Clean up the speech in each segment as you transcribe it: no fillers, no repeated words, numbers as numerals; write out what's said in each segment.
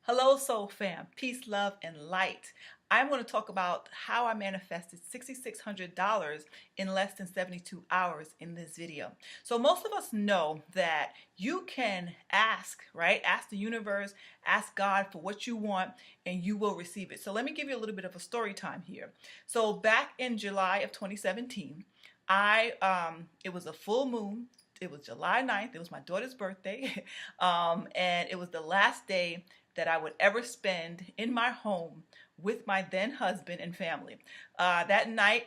Hello, Soul Fam. Peace, love, and light. I'm going to talk about how I manifested $6,600 in less than 72 hours in this video. So, most of us know that you can ask, right? Ask the universe, ask God for what you want, and you will receive it. So, let me give you a little bit of a story time here. So, back in July of 2017, it was a full moon. It was July 9th. It was my daughter's birthday. And it was the last day that I would ever spend in my home with my then husband and family. That night,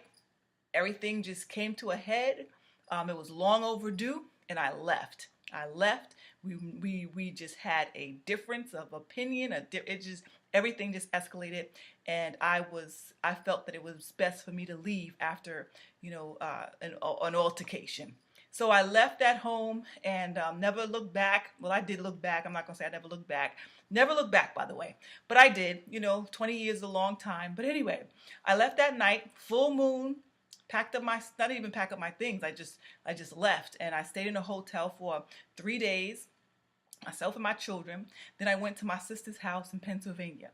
everything just came to a head. It was long overdue, and I left. I left. We just had a difference of opinion. It just everything just escalated, and I felt that it was best for me to leave after an altercation. So I left that home and never looked back. Well, I did look back. I'm not going to say I never looked back. Never looked back, by the way. But I did. 20 years is a long time. But anyway, I left that night, full moon, packed up not even pack up my things. I just left, and I stayed in a hotel for 3 days, myself and my children. Then I went to my sister's house in Pennsylvania.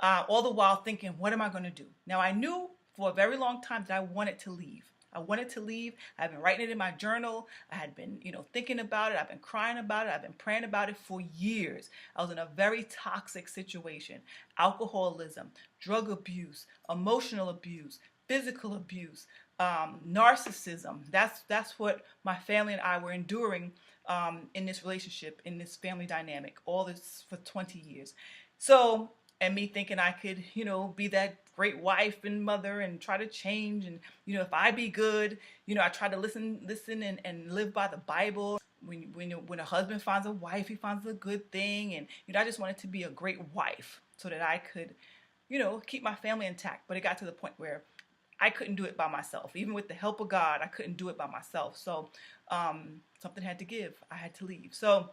All the while thinking, what am I going to do? Now, I knew for a very long time that I wanted to leave. I wanted to leave. I've been writing it in my journal. I had been, thinking about it. I've been crying about it. I've been praying about it for years. I was in a very toxic situation: alcoholism, drug abuse, emotional abuse, physical abuse, narcissism. That's what my family and I were enduring in this relationship, in this family dynamic, all this for 20 years. So, and me thinking I could, be that great wife and mother and try to change. And, if I be good, I try to listen and live by the Bible. When a husband finds a wife, he finds a good thing. And, I just wanted to be a great wife so that I could, keep my family intact. But it got to the point where I couldn't do it by myself. Even with the help of God, I couldn't do it by myself. So something had to give. I had to leave. So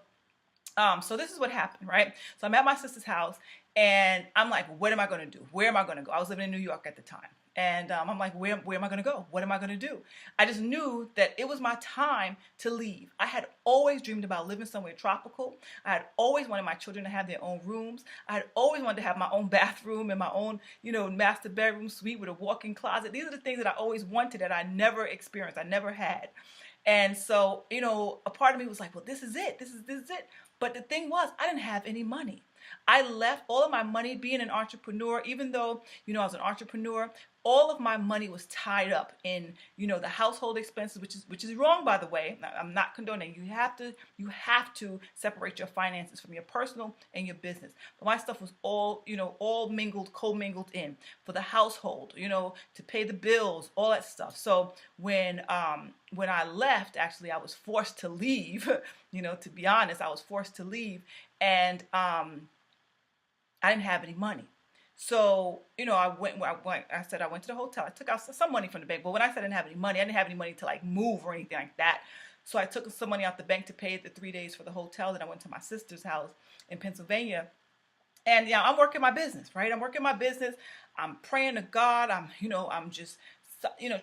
this is what happened, right? So I'm at my sister's house, and I'm like, what am I going to do? Where am I going to go? I was living in New York at the time. And I'm like, where am I going to go? What am I going to do? I just knew that it was my time to leave. I had always dreamed about living somewhere tropical. I had always wanted my children to have their own rooms. I had always wanted to have my own bathroom and my own, master bedroom suite with a walk-in closet. These are the things that I always wanted that I never experienced. I never had. And so, a part of me was like, well, this is it. This is it. But the thing was, I didn't have any money. I left all of my money being an entrepreneur. Even though, I was an entrepreneur, all of my money was tied up in, the household expenses, which is wrong, by the way. I'm not condoning. You have to separate your finances from your personal and your business. But my stuff was all mingled, commingled in for the household, to pay the bills, all that stuff. So when I left, actually, I was forced to leave. To be honest, I was forced to leave, and I didn't have any money. So, I said I went to the hotel. I took out some money from the bank. But when I said I didn't have any money, I didn't have any money to like move or anything like that. So I took some money out the bank to pay the 3 days for the hotel. Then I went to my sister's house in Pennsylvania. And I'm working my business, right? I'm working my business. I'm praying to God. I'm just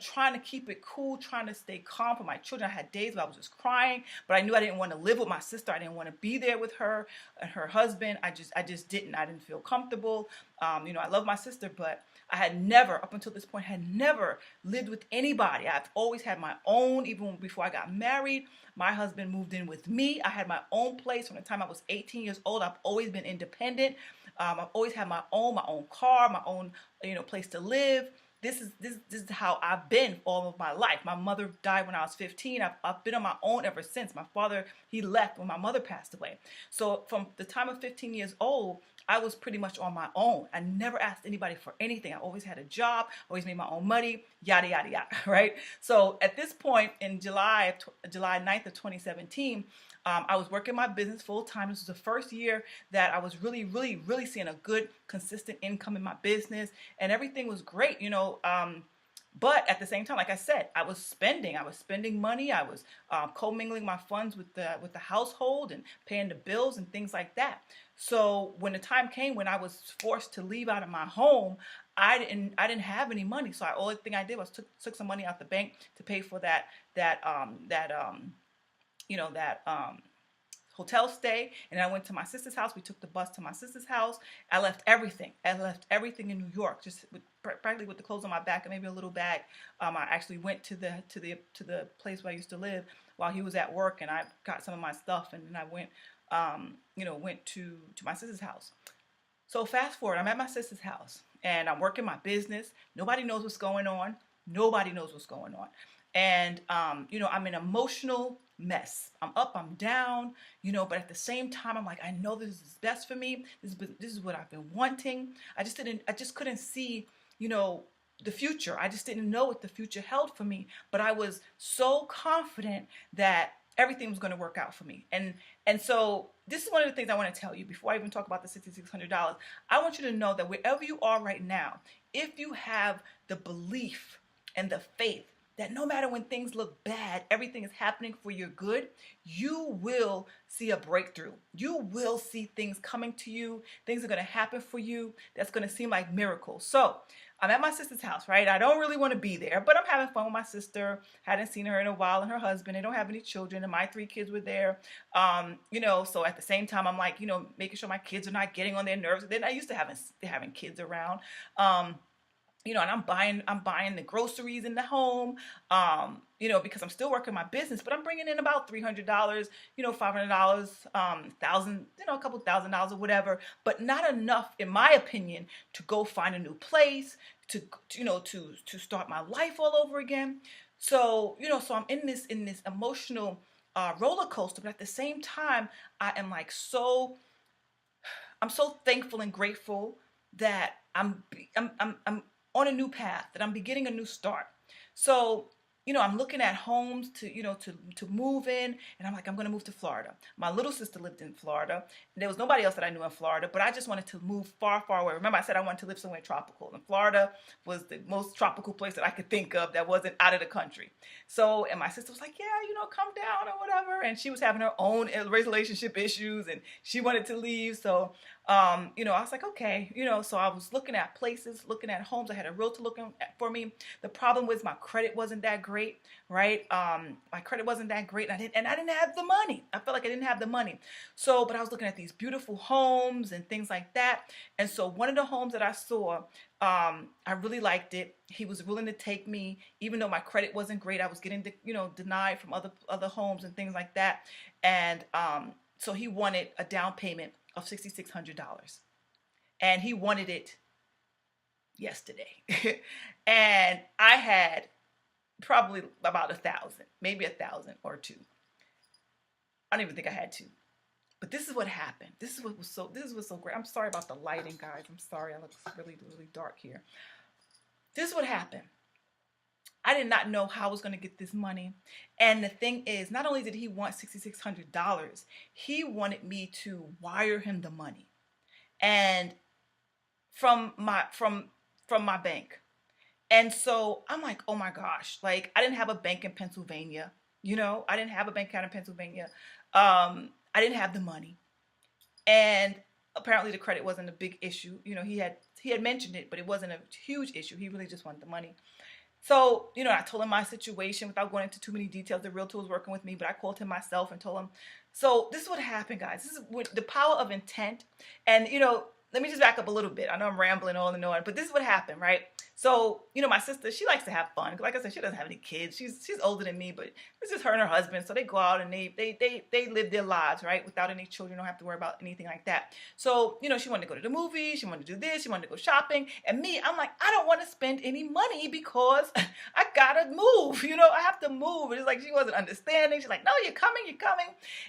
trying to keep it cool, trying to stay calm for my children. I had days where I was just crying, but I knew I didn't want to live with my sister. I didn't want to be there with her and her husband. I just didn't. I didn't feel comfortable. I love my sister, but I had never, up until this point, had never lived with anybody. I've always had my own. Even before I got married, my husband moved in with me. I had my own place from the time I was 18 years old. I've always been independent. I've always had my own car, my own, place to live. This is how I've been all of my life. My mother died when I was 15. I've been on my own ever since. My father, he left when my mother passed away. So from the time of 15 years old, I was pretty much on my own. I never asked anybody for anything. I always had a job, always made my own money, yada, yada, yada, right? So at this point in July 9th of 2017, I was working my business full time. This was the first year that I was really, really, really seeing a good, consistent income in my business, and everything was great, But at the same time, like I said, I was spending money. I was commingling my funds with the household and paying the bills and things like that. So when the time came when I was forced to leave out of my home, I didn't have any money. So the only thing I did was took some money out the bank to pay for that hotel stay, and I went to my sister's house. We took the bus to my sister's house. I left everything. I left everything in New York, just practically with the clothes on my back and maybe a little bag. I actually went to the place where I used to live while he was at work, and I got some of my stuff, and then I went, went to my sister's house. So fast forward, I'm at my sister's house, and I'm working my business. Nobody knows what's going on. Nobody knows what's going on. And, I'm an emotional mess. I'm up, I'm down, but at the same time, I'm like, I know this is best for me. This is what I've been wanting. I just couldn't see, the future. I just didn't know what the future held for me, but I was so confident that everything was going to work out for me. And so this is one of the things I want to tell you before I even talk about the $6,600. I want you to know that wherever you are right now, if you have the belief and the faith that no matter when things look bad, everything is happening for your good, you will see a breakthrough. You will see things coming to you. Things are going to happen for you. That's going to seem like miracles. So I'm at my sister's house, right? I don't really want to be there, but I'm having fun with my sister. Hadn't seen her in a while, and her husband. They don't have any children, and my 3 kids were there. So at the same time, I'm like, making sure my kids are not getting on their nerves. Then I used to having kids around. And I'm buying the groceries in the home, because I'm still working my business, but I'm bringing in about $300, $500, a couple $1,000 or whatever, but not enough, in my opinion, to go find a new place, to start my life all over again. So, so I'm in this emotional roller coaster, but at the same time, I am I'm so thankful and grateful that I'm on a new path, that I'm beginning a new start. So, I'm looking at homes to move in, and I'm like, I'm going to move to Florida. My little sister lived in Florida, and there was nobody else that I knew in Florida, but I just wanted to move far, far away. Remember, I said I wanted to live somewhere tropical, and Florida was the most tropical place that I could think of that wasn't out of the country. So, and my sister was like, yeah, come down or whatever, and she was having her own relationship issues, and she wanted to leave, so I was like, okay, so I was looking at places, looking at homes. I had a realtor looking for me. The problem was my credit wasn't that great, right? My credit wasn't that great, and I didn't have the money. I felt like I didn't have the money. So, but I was looking at these beautiful homes and things like that. And so one of the homes that I saw, I really liked it. He was willing to take me, even though my credit wasn't great. I was getting, denied from other homes and things like that. And so he wanted a down payment of $6,600, and he wanted it yesterday. And I had probably about 1,000, maybe 1,000 or 2. I don't even think I had 2. But this is what happened. This is what's so great. I'm sorry about the lighting, guys. I'm sorry. It looks really, really dark here. This is what happened. I did not know how I was going to get this money. And the thing is, not only did he want $6,600, he wanted me to wire him the money. And from my bank. And so I'm like, oh my gosh, like I didn't have a bank in Pennsylvania. I didn't have a bank account in Pennsylvania. I didn't have the money. And apparently the credit wasn't a big issue. He had mentioned it, but it wasn't a huge issue. He really just wanted the money. So, I told him my situation without going into too many details. The realtor was working with me, but I called him myself and told him. So this is what happened, guys. This is what the power of intent. And, let me just back up a little bit. I know I'm rambling on and on, but this is what happened, right? So, my sister, she likes to have fun. Like I said, she doesn't have any kids. She's older than me, but it's just her and her husband. So they go out and they live their lives, right? Without any children, don't have to worry about anything like that. So, she wanted to go to the movies. She wanted to do this. She wanted to go shopping. And me, I'm like, I don't want to spend any money because I gotta move. I have to move. It's like she wasn't understanding. She's like, no, you're coming.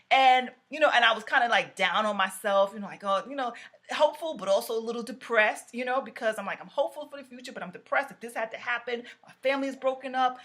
And, and I was kind of like down on myself, like, oh, hopeful, but also a little depressed, because I'm like, I'm hopeful for the future, but I'm depressed. If this had to happen, my family is broken up.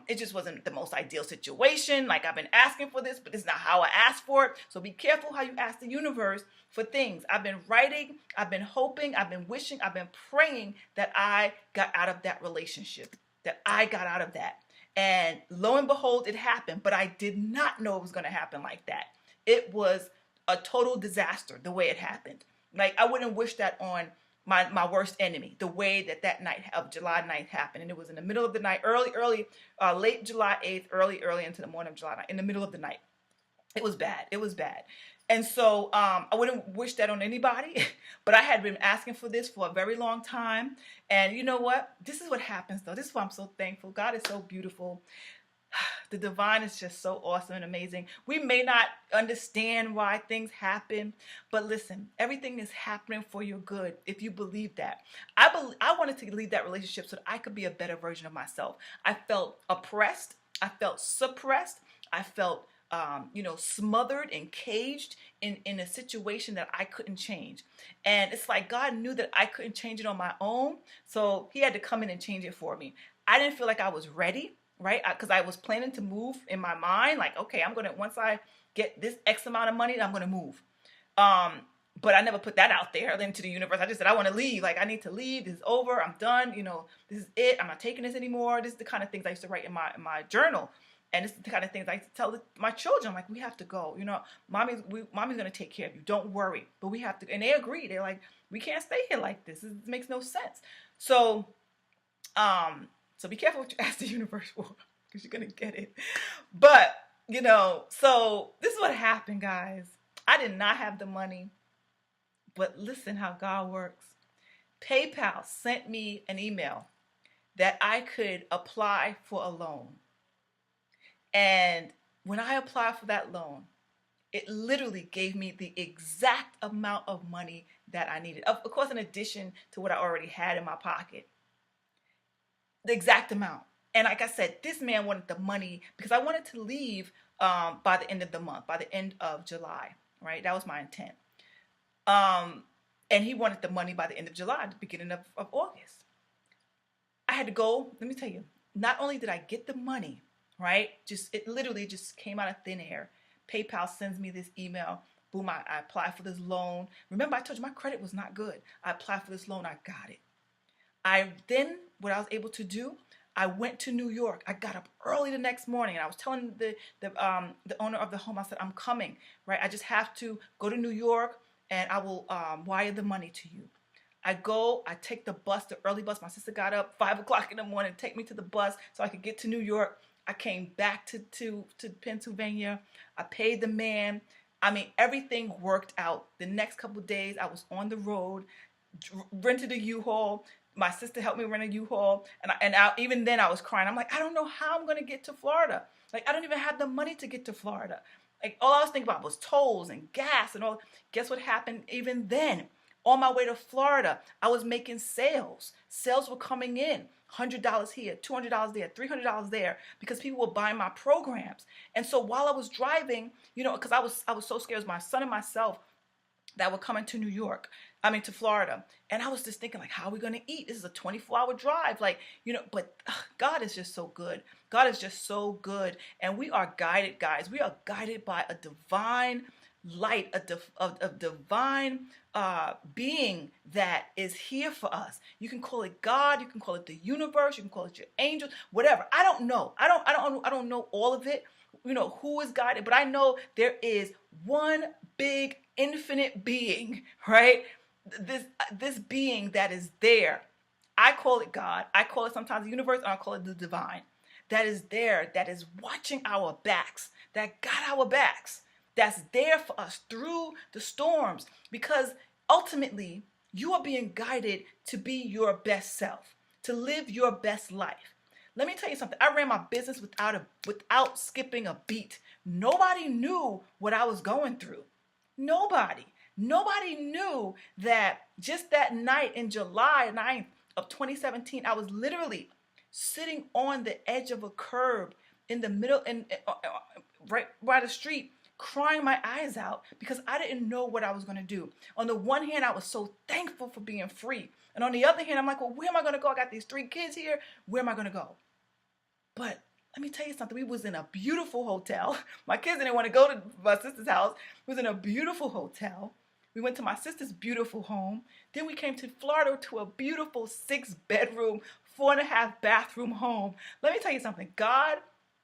It just wasn't the most ideal situation. Like I've been asking for this, but it's not how I asked for it. So be careful how you ask the universe for things. I've been writing, I've been hoping, I've been wishing, I've been praying that I got out of that relationship, that I got out of that. And lo and behold, it happened, but I did not know it was going to happen like that. It was a total disaster the way it happened. Like, I wouldn't wish that on my worst enemy, the way that night of July 9th happened. And it was in the middle of the night, late July 8th, early into the morning of July 9th, in the middle of the night. It was bad. It was bad. And so I wouldn't wish that on anybody, but I had been asking for this for a very long time. And you know what? This is what happens, though. This is why I'm so thankful. God is so beautiful. The divine is just so awesome and amazing. We may not understand why things happen, but listen, everything is happening for your good if you believe that. I wanted to leave that relationship so that I could be a better version of myself. I felt oppressed. I felt suppressed. I felt smothered and caged in a situation that I couldn't change. And it's like God knew that I couldn't change it on my own. So he had to come in and change it for me. I didn't feel like I was ready, right? Because I was planning to move in my mind. Like, okay, once I get this X amount of money, I'm going to move. But I never put that out there into the universe. I just said, I want to leave. Like, I need to leave. This is over. I'm done. This is it. I'm not taking this anymore. This is the kind of things I used to write in my journal. And this is the kind of things I tell my children. I'm like, we have to go. Mommy's going to take care of you. Don't worry. But we have to. And they agree. They're like, we can't stay here like this. It makes no sense. So be careful what you ask the universe for, because you're going to get it. But, so this is what happened, guys. I did not have the money. But listen how God works. PayPal sent me an email that I could apply for a loan. And when I applied for that loan, it literally gave me the exact amount of money that I needed. Of course, in addition to what I already had in my pocket. The exact amount. And like I said, this man wanted the money because I wanted to leave by the end of the month, by the end of July, right? That was my intent. And he wanted the money by the end of July, the beginning of August. I had to go, let me tell you, not only did I get the money, right? It literally just came out of thin air. PayPal sends me this email. Boom, I applied for this loan. Remember, I told you my credit was not good. I applied for this loan. I got it. What I was able to do, I went to New York. I got up early the next morning, and I was telling the owner of the home, I said, I'm coming, right? I just have to go to New York, and I will wire the money to you. I take the bus, the early bus. My sister got up 5 o'clock in the morning to take me to the bus so I could get to New York. I came back to Pennsylvania. I paid the man. I mean, everything worked out. The next couple of days, I was on the road, rented a U-Haul. My sister helped me rent a U-Haul. And even then, I was crying. I'm like, I don't know how I'm going to get to Florida. Like, I don't even have the money to get to Florida. Like, all I was thinking about was tolls and gas and all. Guess what happened even then? On my way to Florida, I was making sales. Sales were coming in. $100 here, $200 there, $300 there, because people were buying my programs. And so while I was driving, because I was so scared, it was my son and myself that were coming to Florida. And I was just thinking, like, how are we going to eat? This is a 24-hour drive. Like, but God is just so good. God is just so good. And we are guided, guys. We are guided by a divine light, a divine being that is here for us. You can call it God, you can call it the universe, you can call it your angels, whatever. I don't know. I don't know all of it. Who is guided, but I know there is one big infinite being, right? This being that is there. I call it God. I call it sometimes the universe, and I call it the divine. That is there, that is watching our backs, that got our backs. That's there for us through the storms, because ultimately you are being guided to be your best self, to live your best life. Let me tell you something. I ran my business without skipping a beat. Nobody knew what I was going through. Nobody knew that just that night in July 9th of 2017, I was literally sitting on the edge of a curb in the middle, right by the street, crying my eyes out because I didn't know what I was going to do. On the one hand, I was so thankful for being free. And on the other hand, I'm like, well, where am I going to go? I got these 3 kids here. Where am I going to go? But let me tell you something. We was in a beautiful hotel. My kids didn't want to go to my sister's house. We was in a beautiful hotel. We went to my sister's beautiful home. Then we came to Florida to a beautiful 6-bedroom, 4.5 bathroom home. Let me tell you something.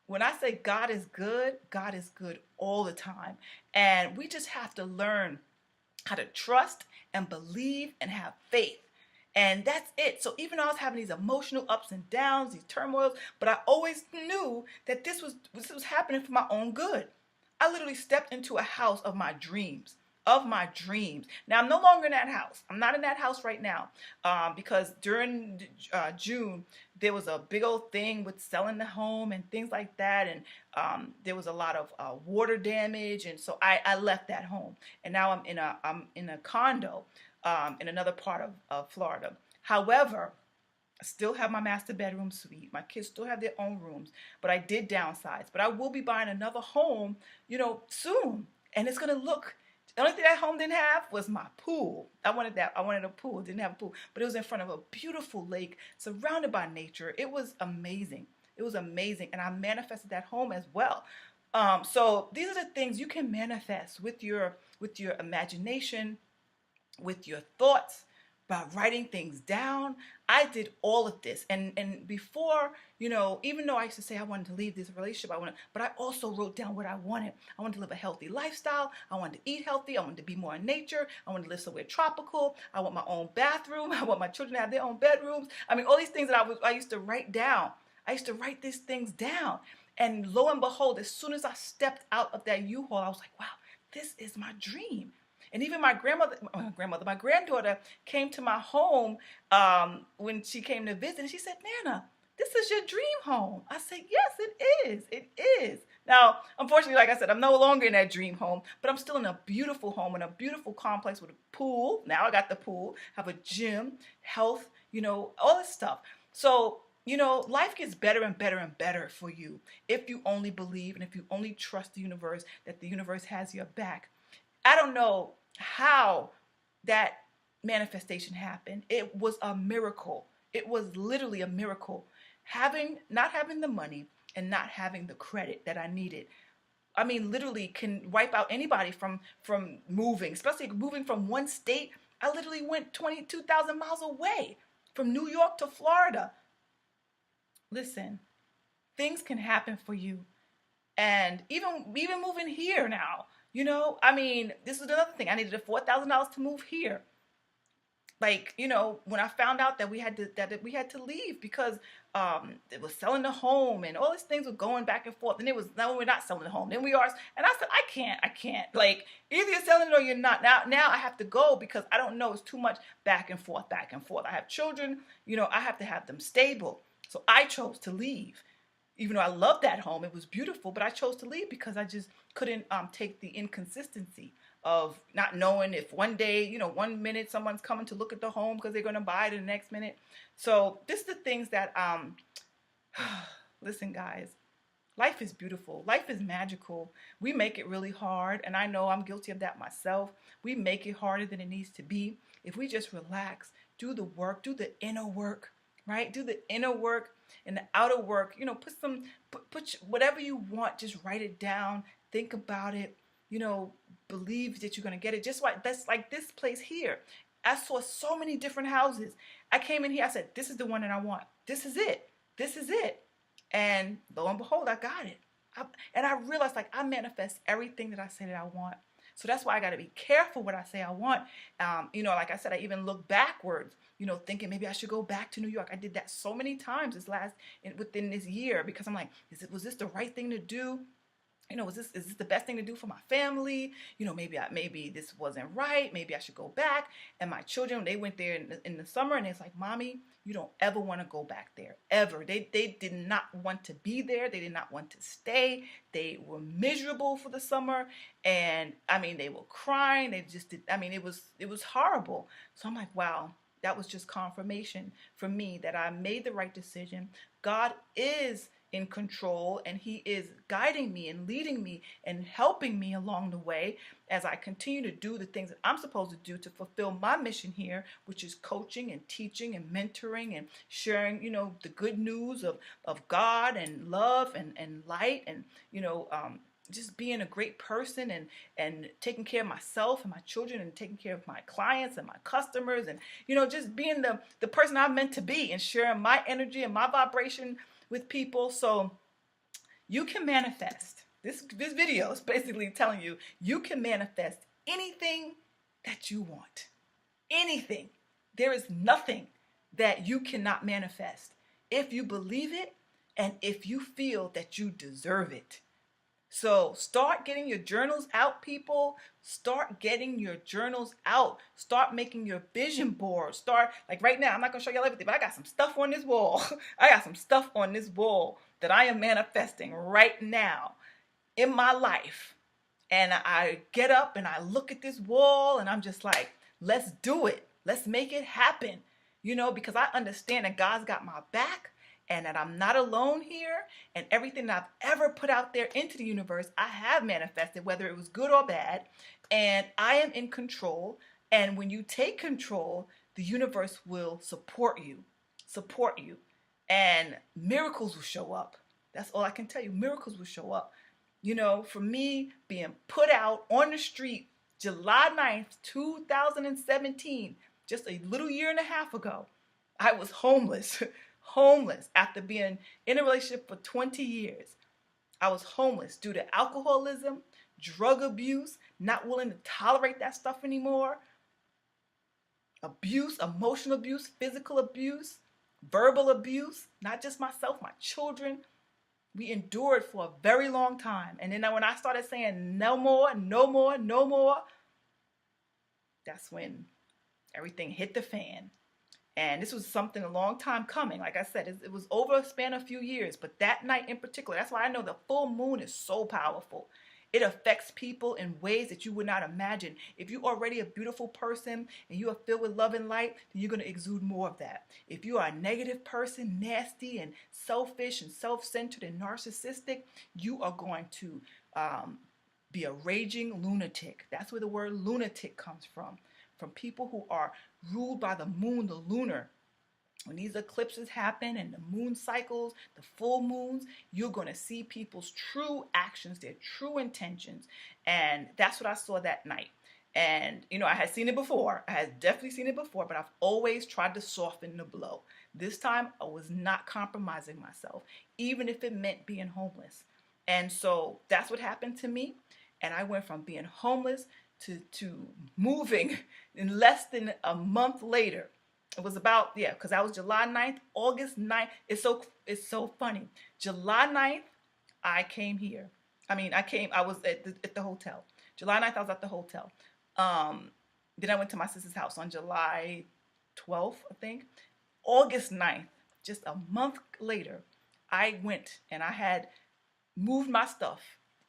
When I say God is good all the time. And we just have to learn how to trust and believe and have faith. And that's it. So even though I was having these emotional ups and downs, these turmoils, but I always knew that this was happening for my own good. I literally stepped into a house of my dreams. Of my dreams. Now I'm no longer in that house. I'm not in that house right now, because during June there was a big old thing with selling the home and things like that, and there was a lot of water damage, and so I left that home, and now I'm in a condo in another part of Florida. However, I still have my master bedroom suite. My kids still have their own rooms, but I did downsize. But I will be buying another home, soon. And it's going to look, the only thing that home didn't have was my pool. I wanted that. I wanted a pool. It didn't have a pool, but it was in front of a beautiful lake, surrounded by nature. It was amazing. It was amazing. And I manifested that home as well. So these are the things you can manifest with your imagination, with your thoughts, by writing things down. I did all of this, and before, even though I used to say I wanted to leave this relationship, but I also wrote down what I wanted. I wanted to live a healthy lifestyle. I wanted to eat healthy. I wanted to be more in nature. I wanted to live somewhere tropical. I want my own bathroom. I want my children to have their own bedrooms. I mean, all these things that I used to write down. I used to write these things down, and lo and behold, as soon as I stepped out of that U-Haul, I was like, wow, this is my dream. And even my granddaughter came to my home when she came to visit, and she said, Nana, this is your dream home. I said, yes, it is. It is. Now, unfortunately, like I said, I'm no longer in that dream home, but I'm still in a beautiful home, in a beautiful complex with a pool. Now I got the pool, have a gym, health, all this stuff. So, life gets better and better and better for you if you only believe and if you only trust the universe, that the universe has your back. I don't know how that manifestation happened. It was a miracle. It was literally a miracle. Not having the money and not having the credit that I needed. I mean, literally can wipe out anybody from moving, especially moving from one state. I literally went 22,000 miles away from New York to Florida. Listen, things can happen for you. And even moving here now, I mean, this is another thing. I needed $4,000 to move here. Like, when I found out that we had to leave because it was selling the home and all these things were going back and forth. And it was, now we're not selling the home. Then we are. And I said, I can't. Like, either you're selling it or you're not. Now I have to go because I don't know. It's too much back and forth. I have children. I have to have them stable. So I chose to leave. Even though I loved that home, it was beautiful, but I chose to leave because I just couldn't take the inconsistency of not knowing if one day, 1 minute someone's coming to look at the home because they're going to buy it the next minute. So this is the things that, listen, guys, life is beautiful. Life is magical. We make it really hard, and I know I'm guilty of that myself. We make it harder than it needs to be. If we just relax, do the work, do the inner work, right? Do the inner work and the outer work, put whatever you want, just write it down, think about it, believe that you're going to get it. Just that's like this place here. I saw so many different houses. I came in here, I said, this is the one that I want. This is it. This is it. And lo and behold, I got it. And I realized, like, I manifest everything that I say that I want. So that's why I got to be careful what I say I want. Like I said, I even look backwards, thinking maybe I should go back to New York. I did that so many times within this year because I'm like, was this the right thing to do? Is this the best thing to do for my family? Maybe this wasn't right. Maybe I should go back. And my children, they went there in the summer, and it's like, Mommy, you don't ever want to go back there, ever. They did not want to be there. They did not want to stay. They were miserable for the summer, and I mean, they were crying. They just did. I mean, it was horrible. So I'm like, wow. That was just confirmation for me that I made the right decision. God is in control, and He is guiding me and leading me and helping me along the way as I continue to do the things that I'm supposed to do to fulfill my mission here, which is coaching and teaching and mentoring and sharing, the good news of God and love and light and, just being a great person and taking care of myself and my children and taking care of my clients and my customers and, just being the person I'm meant to be and sharing my energy and my vibration with people. So you can manifest. This video is basically telling you, you can manifest anything that you want. Anything. There is nothing that you cannot manifest if you believe it and if you feel that you deserve it. So start getting your journals out, people. Start getting your journals out. Start making your vision board. Start, like right now, I'm not going to show y'all everything, but I got some stuff on this wall. I got some stuff on this wall that I am manifesting right now in my life. And I get up and I look at this wall and I'm just like, let's do it. Let's make it happen. Because I understand that God's got my back and that I'm not alone here. And everything that I've ever put out there into the universe, I have manifested, whether it was good or bad. And I am in control. And when you take control, the universe will support you. And miracles will show up. That's all I can tell you. Miracles will show up. For me, being put out on the street July 9th, 2017, just a little year and a half ago, I was homeless after being in a relationship for 20 years. I was homeless due to alcoholism, drug abuse, not willing to tolerate that stuff anymore, abuse, emotional abuse, physical abuse, verbal abuse, not just myself, my children. We endured for a very long time. And then when I started saying no more, no more, no more, that's when everything hit the fan. And this was something a long time coming. Like I said, it was over a span of a few years. But that night in particular, that's why I know the full moon is so powerful. It affects people in ways that you would not imagine. If you're already a beautiful person and you are filled with love and light, then you're going to exude more of that. If you are a negative person, nasty and selfish and self-centered and narcissistic, you are going to be a raging lunatic. That's where the word lunatic comes from people who are ruled by the moon, the lunar. When these eclipses happen and the moon cycles, the full moons, you're going to see people's true actions, their true intentions. And that's what I saw that night. And, I had seen it before. I had definitely seen it before, but I've always tried to soften the blow. This time, I was not compromising myself, even if it meant being homeless. And so that's what happened to me. And I went from being homeless to moving in less than a month later. It was about, because that was July 9th, August 9th. It's so funny. July 9th, I came here. I was at the hotel. July 9th, I was at the hotel. Then I went to my sister's house on July 12th, I think. August 9th, just a month later, I went and I had moved my stuff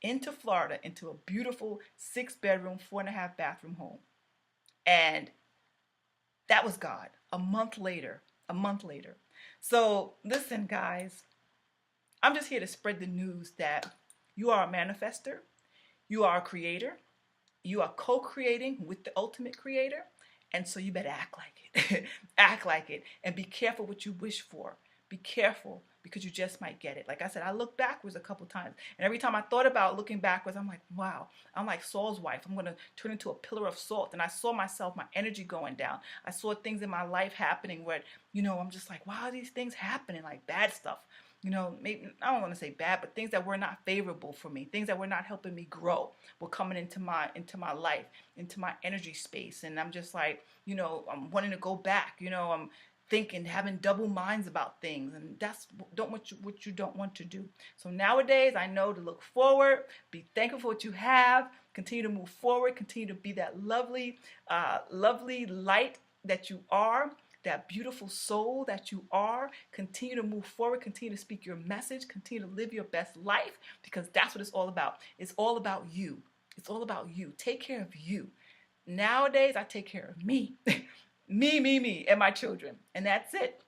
into Florida, into a beautiful 6-bedroom, 4.5 bathroom home. And that was God. A month later. So listen, guys, I'm just here to spread the news that you are a manifester. You are a creator. You are co-creating with the ultimate creator. And so you better act like it. Act like it. And be careful what you wish for. Be careful, because you just might get it. Like I said, I looked backwards a couple times. And every time I thought about looking backwards, I'm like, wow, I'm like Saul's wife. I'm going to turn into a pillar of salt. And I saw myself, my energy going down. I saw things in my life happening where, I'm just like, why are these things happening? Like bad stuff. Maybe, I don't want to say bad, but things that were not favorable for me, things that were not helping me grow were coming into my life, into my energy space. And I'm just like, I'm wanting to go back, I'm thinking, having double minds about things, and that's what you don't want to do. So nowadays, I know to look forward, be thankful for what you have, continue to move forward, continue to be that lovely light that you are, that beautiful soul that you are. Continue to move forward, continue to speak your message, continue to live your best life, because that's what it's all about. It's all about you. It's all about you. Take care of you. Nowadays, I take care of me. me, and my children. And that's it.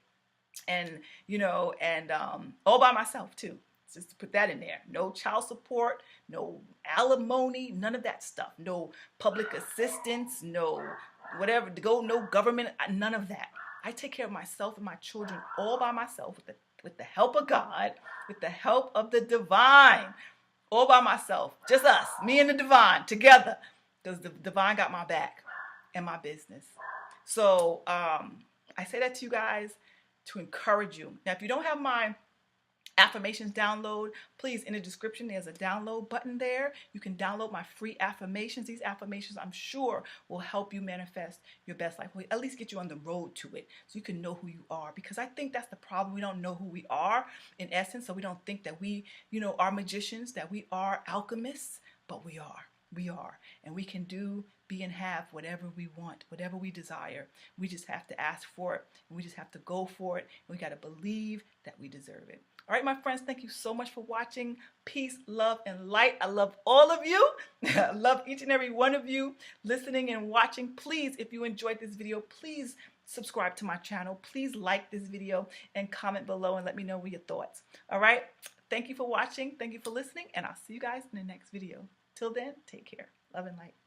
And, all by myself too. Just to put that in there. No child support, no alimony, none of that stuff. No public assistance, no whatever, no government, none of that. I take care of myself and my children all by myself with the help of God, with the help of the divine, all by myself. Just us, me and the divine together, because the divine got my back and my business. So I say that to you guys to encourage you. Now, if you don't have my affirmations download, please, in the description there's a download button there. You can download my free affirmations. These affirmations, I'm sure, will help you manifest your best life, will at least get you on the road to it so you can know who you are, because I think that's the problem. We don't know who we are in essence, so we don't think that we, are magicians, that we are alchemists, but we are. We are, and we can do, be, and have whatever we want, whatever we desire. We just have to ask for it, and we just have to go for it, and we got to believe that we deserve it. All right, my friends, thank you so much for watching. Peace, love, and light. I love all of you. I love each and every one of you listening and watching. Please, if you enjoyed this video, please subscribe to my channel. Please like this video and comment below and let me know what your thoughts. All right, thank you for watching. Thank you for listening, and I'll see you guys in the next video. Till then, take care. Love and light.